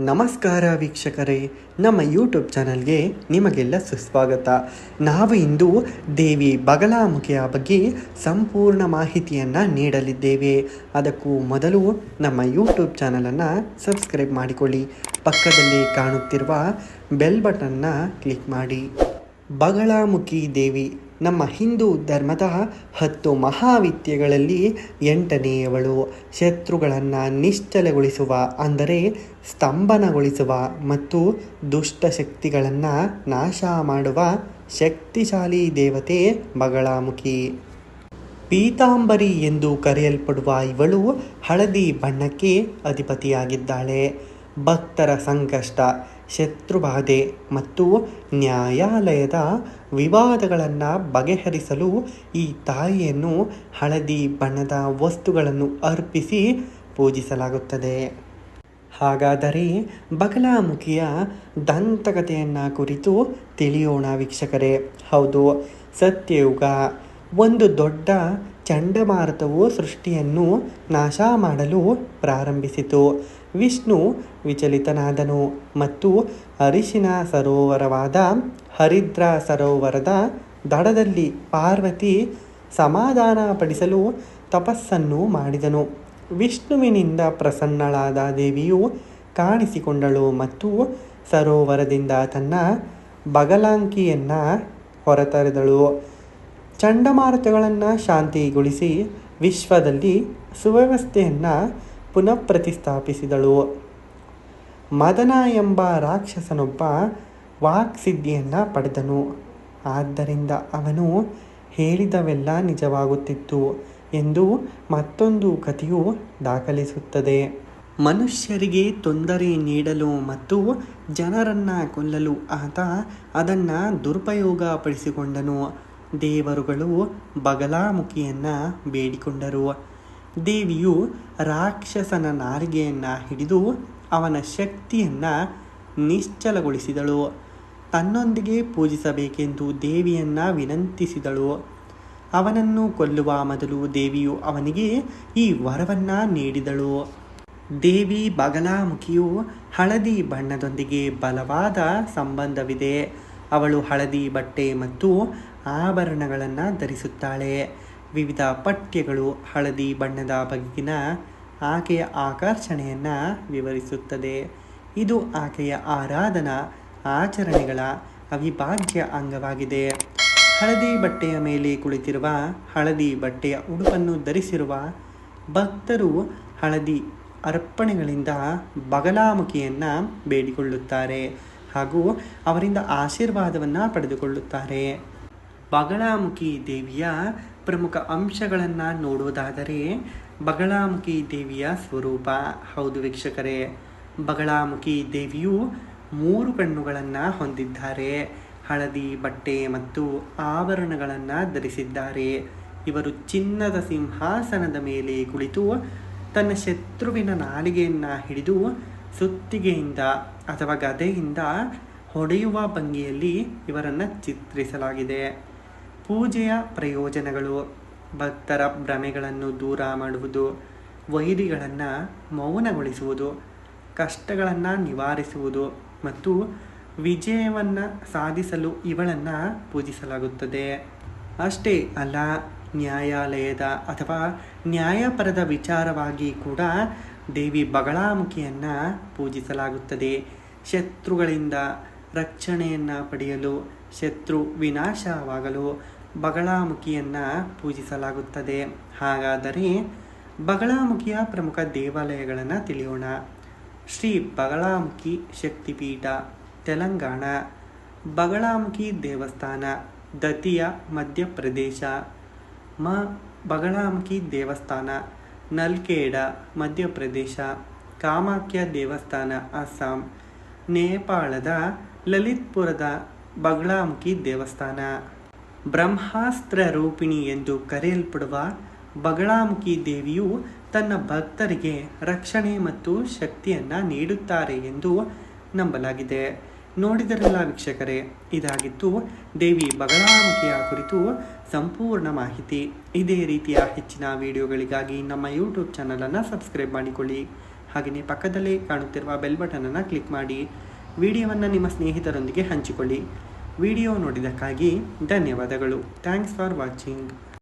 ನಮಸ್ಕಾರ ವೀಕ್ಷಕರೇ, ನಮ್ಮ ಯೂಟ್ಯೂಬ್ ಚಾನಲ್ಗೆ ನಿಮಗೆಲ್ಲ ಸುಸ್ವಾಗತ. ನಾವು ಇಂದು ದೇವಿ ಬಗಲಾಮುಖಿಯ ಬಗ್ಗೆ ಸಂಪೂರ್ಣ ಮಾಹಿತಿಯನ್ನು ನೀಡಲಿದ್ದೇವೆ. ಅದಕ್ಕೂ ಮೊದಲು ನಮ್ಮ ಯೂಟ್ಯೂಬ್ ಚಾನಲನ್ನು ಸಬ್ಸ್ಕ್ರೈಬ್ ಮಾಡಿಕೊಳ್ಳಿ. ಪಕ್ಕದಲ್ಲಿ ಕಾಣುತ್ತಿರುವ ಬೆಲ್ ಬಟನ್ನ ಕ್ಲಿಕ್ ಮಾಡಿ. ಬಗಲಾಮುಖಿ ದೇವಿ ನಮ್ಮ ಹಿಂದೂ ಧರ್ಮದ 10 ಮಹಾವಿದ್ಯೆಗಳಲ್ಲಿ 8ನೆಯವಳು. ಶತ್ರುಗಳನ್ನು ನಿಶ್ಚಲಗೊಳಿಸುವ ಅಂದರೆ ಸ್ತಂಭನಗೊಳಿಸುವ ಮತ್ತು ದುಷ್ಟಶಕ್ತಿಗಳನ್ನು ನಾಶ ಮಾಡುವ ಶಕ್ತಿಶಾಲಿ ದೇವತೆ ಬಗಲಾಮುಖಿ. ಪೀತಾಂಬರಿ ಎಂದು ಕರೆಯಲ್ಪಡುವ ಇವಳು ಹಳದಿ ಬಣ್ಣಕ್ಕೆ ಅಧಿಪತಿಯಾಗಿದ್ದಾಳೆ. ಭಕ್ತರ ಸಂಕಷ್ಟ, ಶತ್ರುಬಾಧೆ ಮತ್ತು ನ್ಯಾಯಾಲಯದ ವಿವಾದಗಳನ್ನು ಬಗೆಹರಿಸಲು ಈ ತಾಯಿಯನ್ನು ಹಳದಿ ಬಣ್ಣದ ವಸ್ತುಗಳನ್ನು ಅರ್ಪಿಸಿ ಪೂಜಿಸಲಾಗುತ್ತದೆ. ಹಾಗಾದರೆ ಬಗಲಾಮುಖಿಯ ದಂತಕಥೆಯನ್ನು ಕುರಿತು ತಿಳಿಯೋಣ ವೀಕ್ಷಕರೇ. ಹೌದು, ಸತ್ಯಯುಗ. ಒಂದು ದೊಡ್ಡ ಚಂಡಮಾರುತವು ಸೃಷ್ಟಿಯನ್ನು ನಾಶ ಮಾಡಲು ಪ್ರಾರಂಭಿಸಿತು. ವಿಷ್ಣು ವಿಚಲಿತನಾದನು ಮತ್ತು ಅರಿಶಿನ ಸರೋವರವಾದ ಹರಿದ್ರ ಸರೋವರದ ದಡದಲ್ಲಿ ಪಾರ್ವತಿ ಸಮಾಧಾನಪಡಿಸಲು ತಪಸ್ಸನ್ನು ಮಾಡಿದನು. ವಿಷ್ಣುವಿನಿಂದ ಪ್ರಸನ್ನಳಾದ ದೇವಿಯು ಕಾಣಿಸಿಕೊಂಡಳು ಮತ್ತು ಸರೋವರದಿಂದ ತನ್ನ ಬಗಲಾಂಕಿಯನ್ನು ಹೊರತರೆದಳು. ಚಂಡಮಾರುತಗಳನ್ನು ಶಾಂತಿಗೊಳಿಸಿ ವಿಶ್ವದಲ್ಲಿ ಸುವ್ಯವಸ್ಥೆಯನ್ನು ಪುನಃ ಪ್ರತಿಷ್ಠಾಪಿಸಿದಳು. ಮದನ ಎಂಬ ರಾಕ್ಷಸನೊಬ್ಬ ವಾಕ್ಸಿದ್ಧಿಯನ್ನು ಪಡೆದನು. ಆದ್ದರಿಂದ ಅವನು ಹೇಳಿದವೆಲ್ಲ ನಿಜವಾಗುತ್ತಿತ್ತು ಎಂದು ಮತ್ತೊಂದು ಕಥೆಯು ದಾಖಲಿಸುತ್ತದೆ. ಮನುಷ್ಯರಿಗೆ ತೊಂದರೆ ನೀಡಲು ಮತ್ತು ಜನರನ್ನು ಕೊಲ್ಲಲು ಆತ ಅದನ್ನು ದುರುಪಯೋಗಪಡಿಸಿಕೊಂಡನು. ದೇವರುಗಳು ಬಗಲಾಮುಖಿಯನ್ನು ಬೇಡಿಕೊಂಡರು. ದೇವಿಯು ರಾಕ್ಷಸನ ನಾಲಿಗೆಯನ್ನು ಹಿಡಿದು ಅವನ ಶಕ್ತಿಯನ್ನು ನಿಶ್ಚಲಗೊಳಿಸಿದಳು. ತನ್ನೊಂದಿಗೆ ಪೂಜಿಸಬೇಕೆಂದು ದೇವಿಯನ್ನು ವಿನಂತಿಸಿದಳು. ಅವನನ್ನು ಕೊಲ್ಲುವ ಮೊದಲು ದೇವಿಯು ಅವನಿಗೆ ಈ ವರವನ್ನು ನೀಡಿದಳು. ದೇವಿ ಬಗಲಾಮುಖಿಯು ಹಳದಿ ಬಣ್ಣದೊಂದಿಗೆ ಬಲವಾದ ಸಂಬಂಧವಿದೆ. ಅವಳು ಹಳದಿ ಬಟ್ಟೆ ಮತ್ತು ಆಭರಣಗಳನ್ನು ಧರಿಸುತ್ತಾಳೆ. ವಿವಿಧ ಪಠ್ಯಗಳು ಹಳದಿ ಬಣ್ಣದ ಬಗೆಗಿನ ಆಕೆಯ ಆಕರ್ಷಣೆಯನ್ನು ವಿವರಿಸುತ್ತದೆ. ಇದು ಆಕೆಯ ಆರಾಧನಾ ಆಚರಣೆಗಳ ಅವಿಭಾಜ್ಯ ಅಂಗವಾಗಿದೆ. ಹಳದಿ ಬಟ್ಟೆಯ ಮೇಲೆ ಕುಳಿತಿರುವ, ಹಳದಿ ಬಟ್ಟೆಯ ಉಡುಪನ್ನು ಧರಿಸಿರುವ ಭಕ್ತರು ಹಳದಿ ಅರ್ಪಣೆಗಳಿಂದ ಬಗಲಾಮುಖಿಯನ್ನು ಬೇಡಿಕೊಳ್ಳುತ್ತಾರೆ ಹಾಗೂ ಅವರಿಂದ ಆಶೀರ್ವಾದವನ್ನು ಪಡೆದುಕೊಳ್ಳುತ್ತಾರೆ. ಬಗಲಾಮುಖಿ ದೇವಿಯ ಪ್ರಮುಖ ಅಂಶಗಳನ್ನು ನೋಡುವುದಾದರೆ, ಬಗಲಾಮುಖಿ ದೇವಿಯ ಸ್ವರೂಪ. ಹೌದು ವೀಕ್ಷಕರೇ, ಬಗಲಾಮುಖಿ ದೇವಿಯು 3 ಕಣ್ಣುಗಳನ್ನು ಹೊಂದಿದ್ದಾರೆ. ಹಳದಿ ಬಟ್ಟೆ ಮತ್ತು ಆಭರಣಗಳನ್ನು ಧರಿಸಿದ್ದಾರೆ. ಇವರು ಚಿನ್ನದ ಸಿಂಹಾಸನದ ಮೇಲೆ ಕುಳಿತು ತನ್ನ ಶತ್ರುವಿನ ನಾಲಿಗೆಯನ್ನು ಹಿಡಿದು ಸುತ್ತಿಗೆಯಿಂದ ಅಥವಾ ಗದೆಯಿಂದ ಹೊಡೆಯುವ ಭಂಗಿಯಲ್ಲಿ ಇವರನ್ನು ಚಿತ್ರಿಸಲಾಗಿದೆ. ಪೂಜೆಯ ಪ್ರಯೋಜನಗಳು: ಭಕ್ತರ ಭ್ರಮೆಗಳನ್ನು ದೂರ ಮಾಡುವುದು, ವೈರಿಗಳನ್ನು ಮೌನಗೊಳಿಸುವುದು, ಕಷ್ಟಗಳನ್ನು ನಿವಾರಿಸುವುದು ಮತ್ತು ವಿಜಯವನ್ನು ಸಾಧಿಸಲು ಇವಳನ್ನು ಪೂಜಿಸಲಾಗುತ್ತದೆ. ಅಷ್ಟೇ ಅಲ್ಲ, ನ್ಯಾಯಾಲಯದ ಅಥವಾ ನ್ಯಾಯಪರದ ವಿಚಾರವಾಗಿ ಕೂಡ ದೇವಿ ಬಗಲಾಮುಖಿಯನ್ನು ಪೂಜಿಸಲಾಗುತ್ತದೆ. ಶತ್ರುಗಳಿಂದ ರಕ್ಷಣೆಯನ್ನು ಪಡೆಯಲು, ಶತ್ರು ವಿನಾಶವಾಗಲು ಬಗಲಾಮುಖಿಯನ್ನು ಪೂಜಿಸಲಾಗುತ್ತದೆ. ಹಾಗಾದರೆ ಬಗಲಾಮುಖಿಯ ಪ್ರಮುಖ ದೇವಾಲಯಗಳನ್ನು ತಿಳಿಯೋಣ. ಶ್ರೀ ಬಗಲಾಮುಖಿ ಶಕ್ತಿಪೀಠ, ತೆಲಂಗಾಣ. ಬಗಲಾಮುಖಿ ದೇವಸ್ಥಾನ, ದತಿಯಾ, ಮಧ್ಯಪ್ರದೇಶ. ಬಗಲಾಮುಖಿ ದೇವಸ್ಥಾನ, ನಲ್ಖೇಡ, ಮಧ್ಯಪ್ರದೇಶ. ಕಾಮಾಖ್ಯ ದೇವಸ್ಥಾನ, ಅಸ್ಸಾಂ. ನೇಪಾಳದ ಲಲಿತ್ಪುರದ ಬಗಲಾಮುಖಿ ದೇವಸ್ಥಾನ. ಬ್ರಹ್ಮಾಸ್ತ್ರ ರೂಪಿಣಿ ಎಂದು ಕರೆಯಲ್ಪಡುವ ಬಗಲಾಮುಖಿ ದೇವಿಯು ತನ್ನ ಭಕ್ತರಿಗೆ ರಕ್ಷಣೆ ಮತ್ತು ಶಕ್ತಿಯನ್ನು ನೀಡುತ್ತಾರೆ ಎಂದು ನಂಬಲಾಗಿದೆ. ನೋಡಿದರಲ್ಲ ವೀಕ್ಷಕರೇ, ಇದಾಗಿತ್ತು ದೇವಿ ಬಗಲಾಮುಖಿಯ ಕುರಿತು ಸಂಪೂರ್ಣ ಮಾಹಿತಿ. ಇದೇ ರೀತಿಯ ಹೆಚ್ಚಿನ ವಿಡಿಯೋಗಳಿಗಾಗಿ ನಮ್ಮ ಯೂಟ್ಯೂಬ್ ಚಾನಲನ್ನು ಸಬ್ಸ್ಕ್ರೈಬ್ ಮಾಡಿಕೊಳ್ಳಿ. ಹಾಗೆಯೇ ಪಕ್ಕದಲ್ಲೇ ಕಾಣುತ್ತಿರುವ ಬೆಲ್ ಬಟನನ್ನು ಕ್ಲಿಕ್ ಮಾಡಿ ವಿಡಿಯೋವನ್ನು ನಿಮ್ಮ ಸ್ನೇಹಿತರೊಂದಿಗೆ ಹಂಚಿಕೊಳ್ಳಿ. ವಿಡಿಯೋ ನೋಡಿದ್ದಕ್ಕಾಗಿ ಧನ್ಯವಾದಗಳು. Thanks for watching.